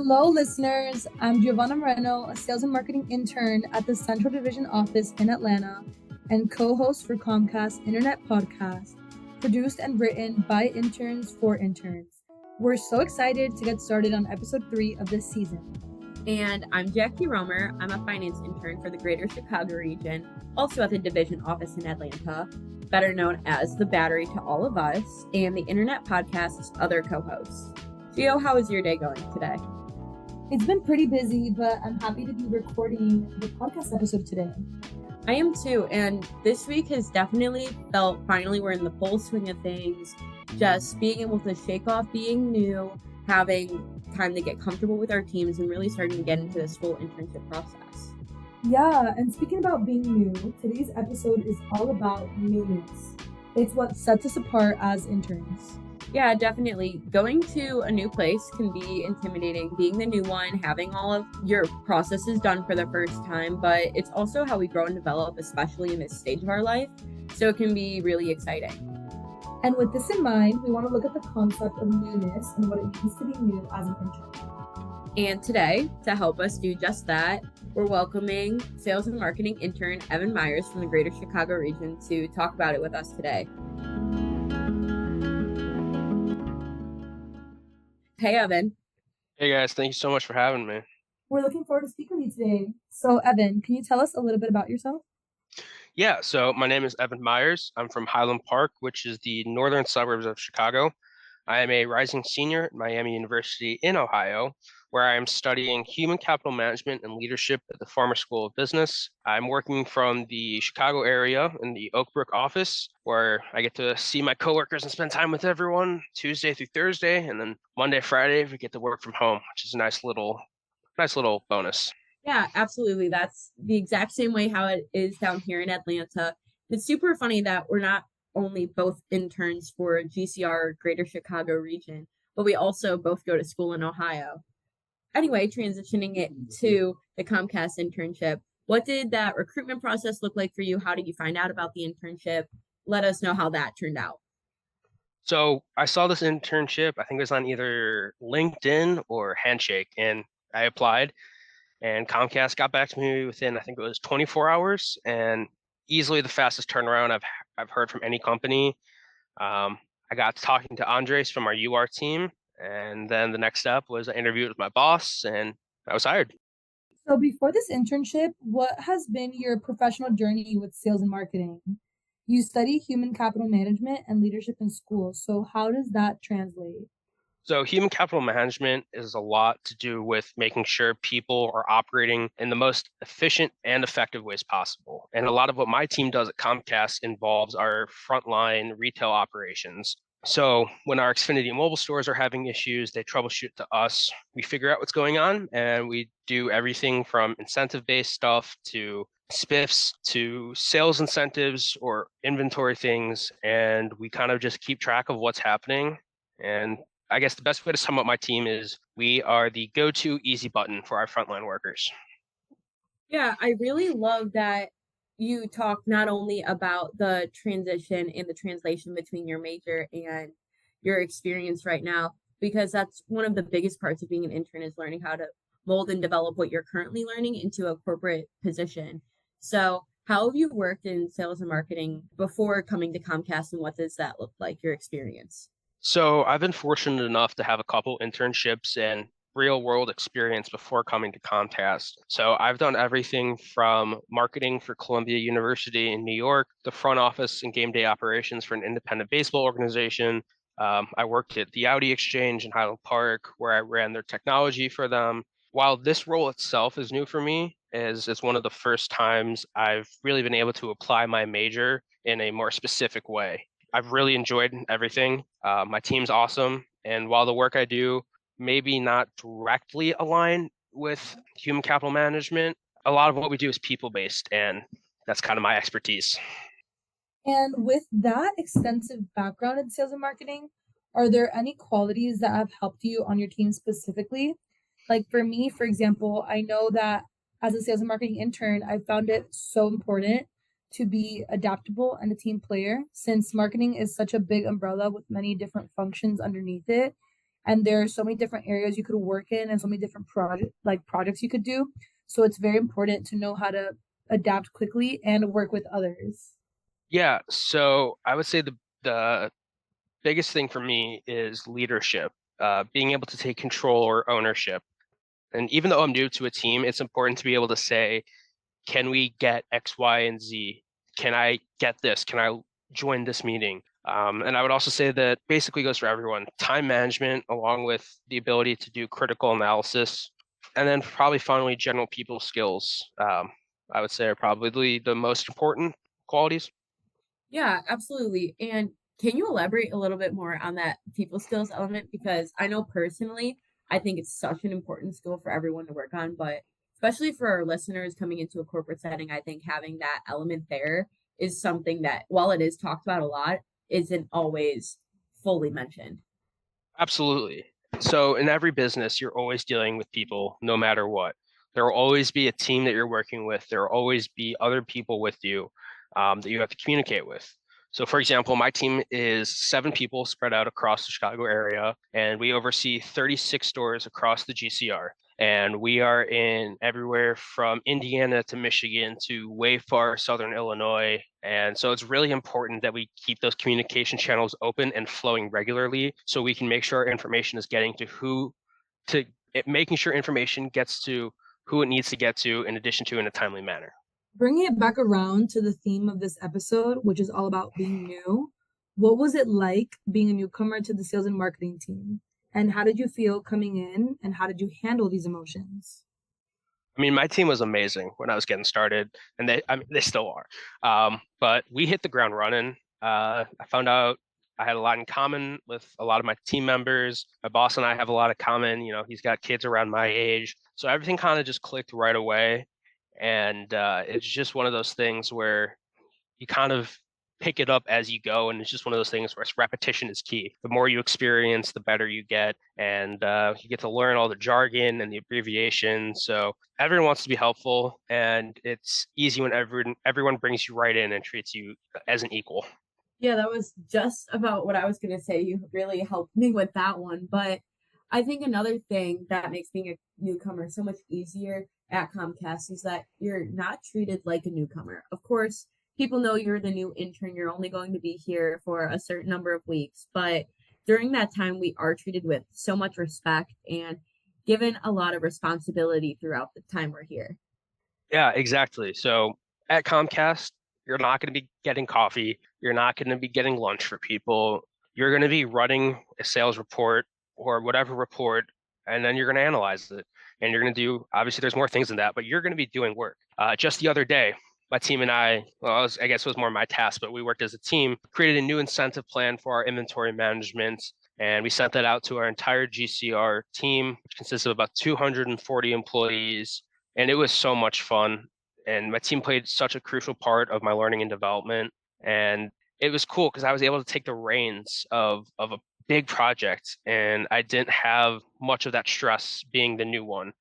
Hello, listeners. I'm Giovanna Moreno, a sales and marketing intern at the Central Division office in Atlanta and co-host for Comcast Internet Podcast, produced and written by interns for interns. We're so excited to get started on episode 3 of this season. And I'm Jackie Romer. I'm a finance intern for the Greater Chicago region, also at the division office in Atlanta, better known as the Battery to all of us, and the Internet Podcast's other co-hosts. Gio, how is your day going today? It's been pretty busy, but I'm happy to be recording the podcast episode today. I am too, and this week has definitely felt finally we're in the full swing of things, just being able to shake off being new, having time to get comfortable with our teams, and really starting to get into this full internship process. Yeah, and speaking about being new, today's episode is all about newness. It's what sets us apart as interns. Yeah, definitely. Going to a new place can be intimidating, being the new one, having all of your processes done for the first time, but it's also how we grow and develop, especially in this stage of our life. So it can be really exciting. And with this in mind, we want to look at the concept of newness and what it means to be new as an intern. And today, to help us do just that, we're welcoming Sales and Marketing Intern Evan Meyers from the Greater Chicago region to talk about it with us today. Hey, Evan. Hey, guys. Thank you so much for having me. We're looking forward to speaking with you today. So, Evan, can you tell us a little bit about yourself? Yeah, so my name is Evan Meyers. I'm from Highland Park, which is the northern suburbs of Chicago. I am a rising senior at Miami University in Ohio, where I am studying human capital management and leadership at the Farmer School of Business. I'm working from the Chicago area in the Oak Brook office, where I get to see my coworkers and spend time with everyone Tuesday through Thursday, and then Monday, Friday, we get to work from home, which is a nice little bonus. Yeah, absolutely. That's the exact same way how it is down here in Atlanta. It's super funny that we're not only both interns for GCR Greater Chicago region, but we also both go to school in Ohio. Anyway, transitioning it to the Comcast internship, what did that recruitment process look like for you? How did you find out about the internship? Let us know how that turned out. So I saw this internship, I think it was on either LinkedIn or Handshake, and I applied. And Comcast got back to me within, I think it was 24 hours, and easily the fastest turnaround I've heard from any company. I got talking to Andres from our UR team, and then the next step was I interviewed with my boss, and I was hired. So before this internship, what has been your professional journey with sales and marketing? You study human capital management and leadership in school, so how does that translate? So human capital management is a lot to do with making sure people are operating in the most efficient and effective ways possible. And a lot of what my team does at Comcast involves our frontline retail operations. So when our Xfinity mobile stores are having issues, they troubleshoot to us. We figure out what's going on, and we do everything from incentive-based stuff to spiffs to sales incentives or inventory things. And we kind of just keep track of what's happening. And I guess the best way to sum up my team is we are the go-to easy button for our frontline workers. Yeah, I really love that you talk not only about the transition and the translation between your major and your experience right now, because that's one of the biggest parts of being an intern is learning how to mold and develop what you're currently learning into a corporate position. So how have you worked in sales and marketing before coming to Comcast, and what does that look like, your experience? So I've been fortunate enough to have a couple internships and real world experience before coming to Comcast. So I've done everything from marketing for Columbia University in New York, the front office and game day operations for an independent baseball organization. I worked at the Audi Exchange in Highland Park, where I ran their technology for them. While this role itself is new for me, it's one of the first times I've really been able to apply my major in a more specific way. I've really enjoyed everything. My team's awesome. And while the work I do maybe not directly align with human capital management, a lot of what we do is people-based, and that's kind of my expertise. And with that extensive background in sales and marketing, are there any qualities that have helped you on your team specifically? Like for me, for example, I know that as a sales and marketing intern, I found it so important to be adaptable and a team player, since marketing is such a big umbrella with many different functions underneath it. and there are so many different areas you could work in and so many different projects you could do. So it's very important to know how to adapt quickly and work with others. Yeah, so I would say the biggest thing for me is leadership, being able to take control or ownership. And even though I'm new to a team, it's important to be able to say, can we get X, Y, and Z? Can I get this? Can I join this meeting? And I would also say that basically goes for everyone. Time management, along with the ability to do critical analysis, and then probably finally general people skills, I would say are probably the most important qualities. Yeah, absolutely. And can you elaborate a little bit more on that people skills element? Because I know personally, I think it's such an important skill for everyone to work on, but especially for our listeners coming into a corporate setting, I think having that element there is something that, while it is talked about a lot, isn't always fully mentioned. Absolutely. So in every business, you're always dealing with people, no matter what. There will always be a team that you're working with. There will always be other people with you that you have to communicate with. So, for example, my team is 7 people spread out across the Chicago area, and we oversee 36 stores across the GCR. And we are in everywhere from Indiana to Michigan to way far southern Illinois. And so it's really important that we keep those communication channels open and flowing regularly so we can make sure our information is getting to making sure information gets to who it needs to get to, in addition to in a timely manner. Bringing it back around to the theme of this episode, which is all about being new, what was it like being a newcomer to the sales and marketing team? And how did you feel coming in, and how did you handle these emotions? I mean, my team was amazing when I was getting started, and they still are. But we hit the ground running. I found out I had a lot in common with a lot of my team members. My boss and I have a lot of common. You know, he's got kids around my age, so everything kind of just clicked right away. And it's just one of those things where you kind of pick it up as you go, and it's just one of those things where repetition is key. The more you experience, the better you get, and you get to learn all the jargon and the abbreviations. So everyone wants to be helpful, and it's easy when everyone brings you right in and treats you as an equal. Yeah, that was just about what I was going to say. You really helped me with that one. But I think another thing that makes being a newcomer so much easier at Comcast is that you're not treated like a newcomer. Of course, people know you're the new intern. You're only going to be here for a certain number of weeks. But during that time, we are treated with so much respect and given a lot of responsibility throughout the time we're here. Yeah, exactly. So at Comcast, you're not going to be getting coffee. You're not going to be getting lunch for people. You're going to be running a sales report or whatever report, and then you're going to analyze it. And you're going to do, obviously, there's more things than that, but you're going to be doing work. Just the other day, my team and I guess it was more my task, but we worked as a team, created a new incentive plan for our inventory management. And we sent that out to our entire GCR team, which consists of about 240 employees, and it was so much fun. And my team played such a crucial part of my learning and development. And it was cool because I was able to take the reins of a big project, and I didn't have much of that stress being the new one.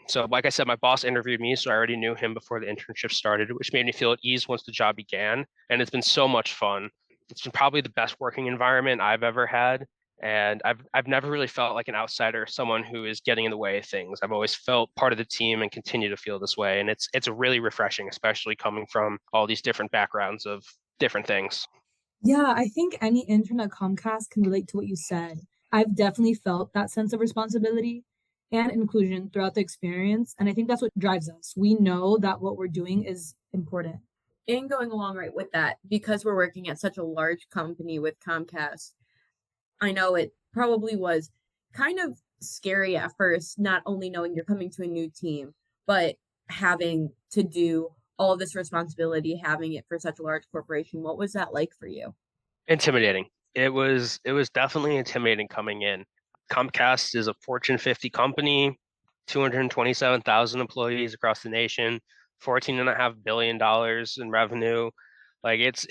So, like I said, my boss interviewed me, so I already knew him before the internship started, which made me feel at ease once the job began. And it's been so much fun. It's been probably the best working environment I've ever had. And I've never really felt like an outsider, someone who is getting in the way of things. I've always felt part of the team and continue to feel this way. And it's really refreshing, especially coming from all these different backgrounds of different things. Yeah, I think any intern at Comcast can relate to what you said. I've definitely felt that sense of responsibility and inclusion throughout the experience. And I think that's what drives us. We know that what we're doing is important. And going along right with that, because we're working at such a large company with Comcast, I know it probably was kind of scary at first, not only knowing you're coming to a new team, but having to do all of this responsibility, having it for such a large corporation. What was that like for you? Intimidating. It was definitely intimidating coming in. Comcast is a Fortune 50 company, 227,000 employees across the nation, $14.5 billion in revenue. Like it's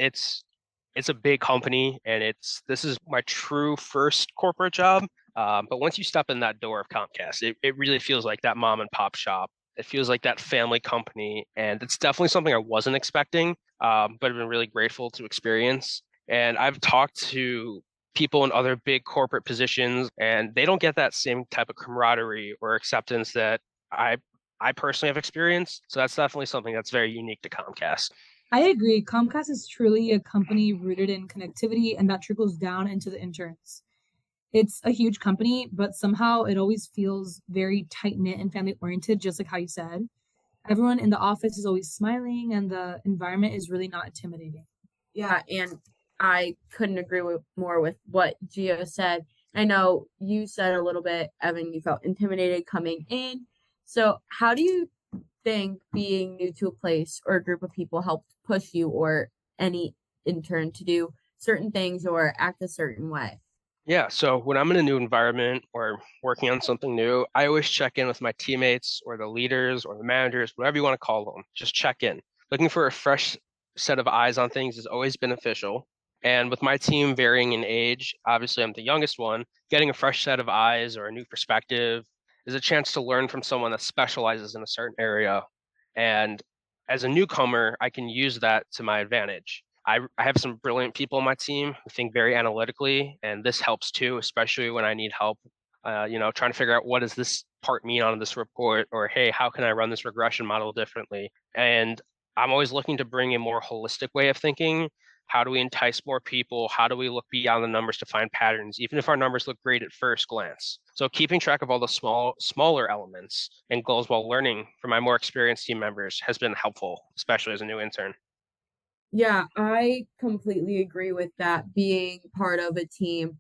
a big company, and this is my true first corporate job. But once you step in that door of Comcast, it really feels like that mom and pop shop. It feels like that family company, and it's definitely something I wasn't expecting, but I've been really grateful to experience. And I've talked to people in other big corporate positions, and they don't get that same type of camaraderie or acceptance that I I personally have experienced. So that's definitely something that's very unique to Comcast. I agree. Comcast is truly a company rooted in connectivity, and that trickles down into the interns. It's a huge company, but somehow it always feels very tight knit and family oriented, just like how you said. Everyone in the office is always smiling, and the environment is really not intimidating. Yeah, and I couldn't agree more with what Gio said. I know you said a little bit, Evan, you felt intimidated coming in. So, how do you think being new to a place or a group of people helped push you or any intern to do certain things or act a certain way? Yeah, so when I'm in a new environment or working on something new, I always check in with my teammates or the leaders or the managers, whatever you want to call them. Just check in. Looking for a fresh set of eyes on things is always beneficial. And with my team varying in age, obviously I'm the youngest one, getting a fresh set of eyes or a new perspective is a chance to learn from someone that specializes in a certain area. And as a newcomer, I can use that to my advantage. I have some brilliant people on my team who think very analytically, and this helps too, especially when I need help. Trying to figure out what does this part mean on this report, or hey, how can I run this regression model differently? And I'm always looking to bring a more holistic way of thinking. How do we entice more people? How do we look beyond the numbers to find patterns, even if our numbers look great at first glance? So keeping track of all the smaller elements and goals while learning from my more experienced team members has been helpful, especially as a new intern. Yeah, I completely agree with that. Being part of a team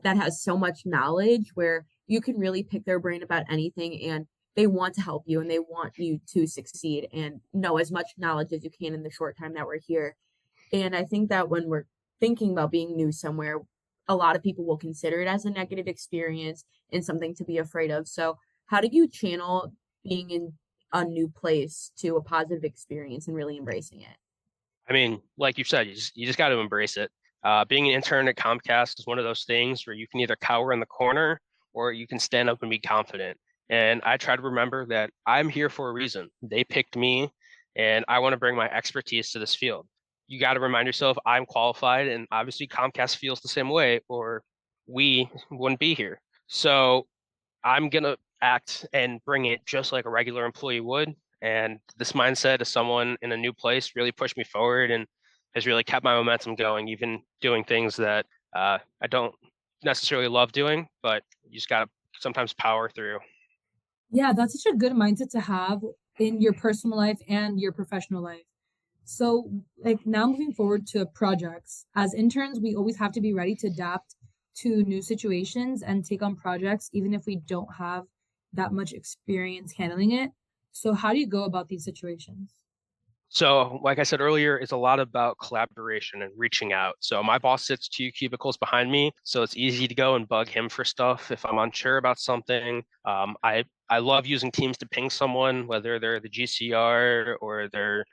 that has so much knowledge where you can really pick their brain about anything and they want to help you and they want you to succeed and know as much knowledge as you can in the short time that we're here. And I think that when we're thinking about being new somewhere, a lot of people will consider it as a negative experience and something to be afraid of. So, how do you channel being in a new place to a positive experience and really embracing it? I mean, like you said, you just got to embrace it. Being an intern at Comcast is one of those things where you can either cower in the corner or you can stand up and be confident. And I try to remember that I'm here for a reason. They picked me, and I want to bring my expertise to this field. You got to remind yourself I'm qualified, and obviously Comcast feels the same way, or we wouldn't be here. So I'm gonna act and bring it just like a regular employee would. And this mindset as someone in a new place really pushed me forward and has really kept my momentum going, even doing things that I don't necessarily love doing, but you just gotta sometimes power through. Yeah, that's such a good mindset to have in your personal life and your professional life. So, like now moving forward to projects, as interns, we always have to be ready to adapt to new situations and take on projects, even if we don't have that much experience handling it. So, how do you go about these situations? So, like I said earlier, it's a lot about collaboration and reaching out. So, my boss sits 2 cubicles behind me, so it's easy to go and bug him for stuff if I'm unsure about something. I love using Teams to ping someone, whether they're the GCR or they're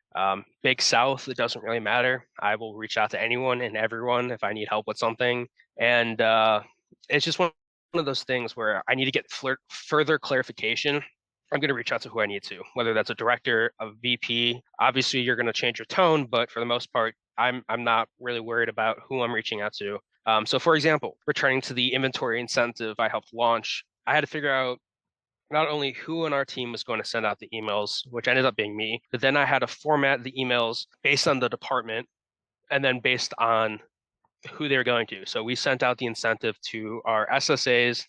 Big South. It doesn't really matter. I will reach out to anyone and everyone if I need help with something, and it's just one of those things where I need to get further clarification. I'm going to reach out to who I need to, whether that's a director, a VP. Obviously, you're going to change your tone, but for the most part, I'm not really worried about who I'm reaching out to. So, for example, returning to the inventory incentive I helped launch, I had to figure out not only who in our team was going to send out the emails, which ended up being me, but then I had to format the emails based on the department and then based on who they're going to. So we sent out the incentive to our SSAs,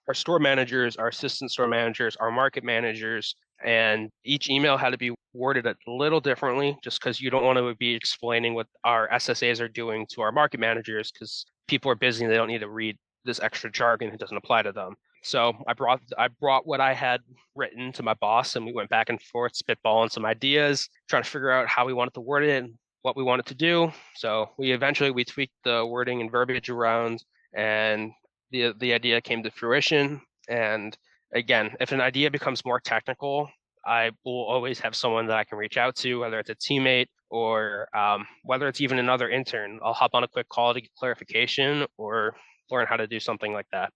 our store managers, our assistant store managers, our market managers, and each email had to be worded a little differently just because you don't want to be explaining what our SSAs are doing to our market managers because people are busy and they don't need to read this extra jargon that doesn't apply to them. So I brought what I had written to my boss and we went back and forth spitballing some ideas, trying to figure out how we wanted to word it and what we wanted to do. So we tweaked the wording and verbiage around and the idea came to fruition. And again, if an idea becomes more technical, I will always have someone that I can reach out to, whether it's a teammate or whether it's even another intern. I'll hop on a quick call to get clarification or learn how to do something like that.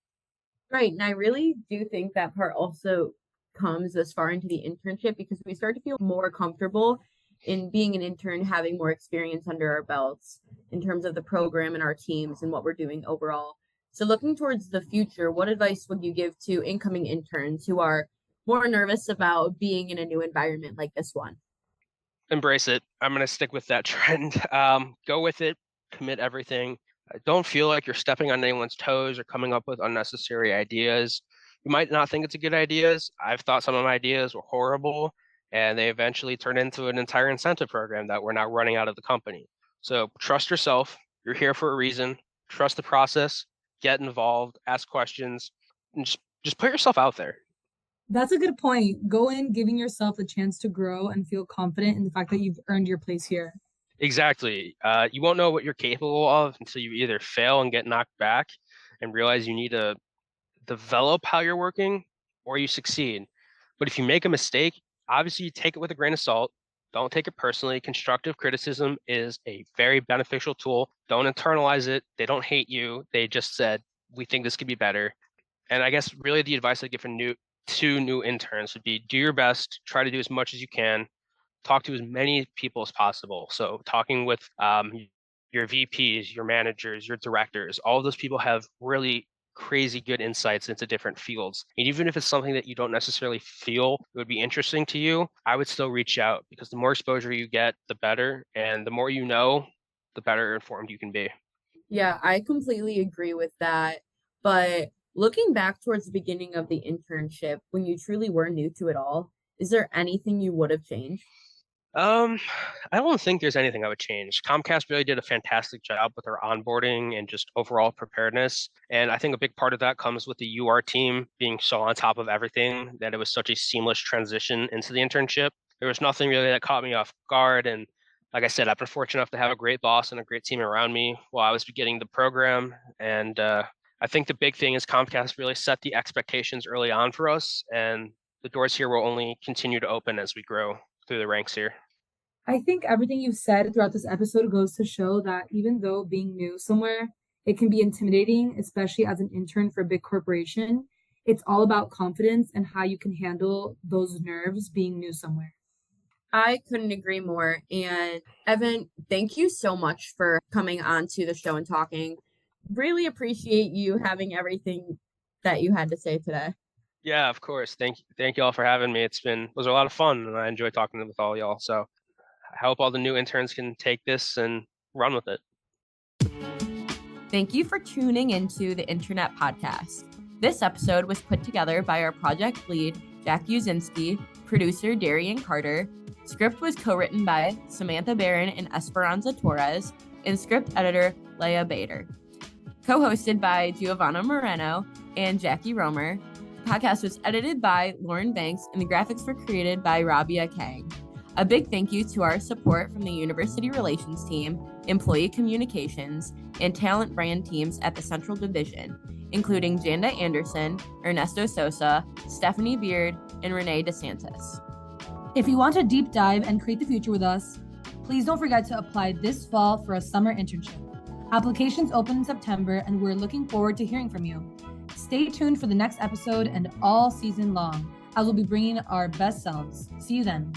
Right. And I really do think that part also comes as far into the internship because we start to feel more comfortable in being an intern, having more experience under our belts. in terms of the program and our teams and what we're doing overall. So looking towards the future, what advice would you give to incoming interns who are more nervous about being in a new environment like this one? Embrace it. I'm going to stick with that trend. Go with it, commit everything. Don't feel like you're stepping on anyone's toes or coming up with unnecessary ideas. You might not think it's a good ideas. I've thought some of my ideas were horrible, and they eventually turned into an entire incentive program that we're now running out of the company. So trust yourself. You're here for a reason. Trust the process. Get involved. Ask questions. And just put yourself out there. That's a good point. Go in giving yourself a chance to grow and feel confident in the fact that you've earned your place here. Exactly. You won't know what you're capable of until you either fail and get knocked back and realize you need to develop how you're working, or you succeed. But if you make a mistake, obviously you take it with a grain of salt. Don't take it personally. Constructive criticism is a very beneficial tool. Don't internalize it. They don't hate you. They just said, we think this could be better. And I guess really the advice I give to new interns would be do your best, try to do as much as you can, talk to as many people as possible. So talking with your VPs, your managers, your directors, all of those people have really crazy good insights into different fields. And even if it's something that you don't necessarily feel would be interesting to you, I would still reach out, because the more exposure you get, the better. And the more you know, the better informed you can be. Yeah, I completely agree with that. But looking back towards the beginning of the internship, when you truly were new to it all, is there anything you would have changed? Um, I don't think there's anything I would change. Comcast really did a fantastic job with their onboarding and just overall preparedness. And I think a big part of that comes with the UR team being so on top of everything that it was such a seamless transition into the internship. There was nothing really that caught me off guard. And like I said, I've been fortunate enough to have a great boss and a great team around me while I was beginning the program. And I think the big thing is Comcast really set the expectations early on for us. And the doors here will only continue to open as we grow through the ranks here. I think everything you've said throughout this episode goes to show that even though being new somewhere, it can be intimidating, especially as an intern for a big corporation. It's all about confidence and how you can handle those nerves being new somewhere. I couldn't agree more. And Evan, thank you so much for coming on to the show and talking. Really appreciate you having everything that you had to say today. Yeah, of course. Thank you all for having me. Was a lot of fun, and I enjoy talking with all y'all. So I hope all the new interns can take this and run with it. Thank you for tuning into the Internet Podcast. This episode was put together by our project lead, Jack Uzinski, producer Darian Carter. Script was co-written by Samantha Barron and Esperanza Torres, and script editor Leah Bader. Co-hosted by Giovanna Moreno and Jackie Romer. The podcast was edited by Lauren Banks, and the graphics were created by Rabia Kang. A big thank you to our support from the University Relations Team, Employee Communications, and Talent Brand teams at the Central Division, including Janda Anderson, Ernesto Sosa, Stephanie Beard, and Renee DeSantis. If you want to deep dive and create the future with us, please don't forget to apply this fall for a summer internship. Applications open in September, and we're looking forward to hearing from you. Stay tuned for the next episode and all season long, as we'll be bringing our best selves. See you then.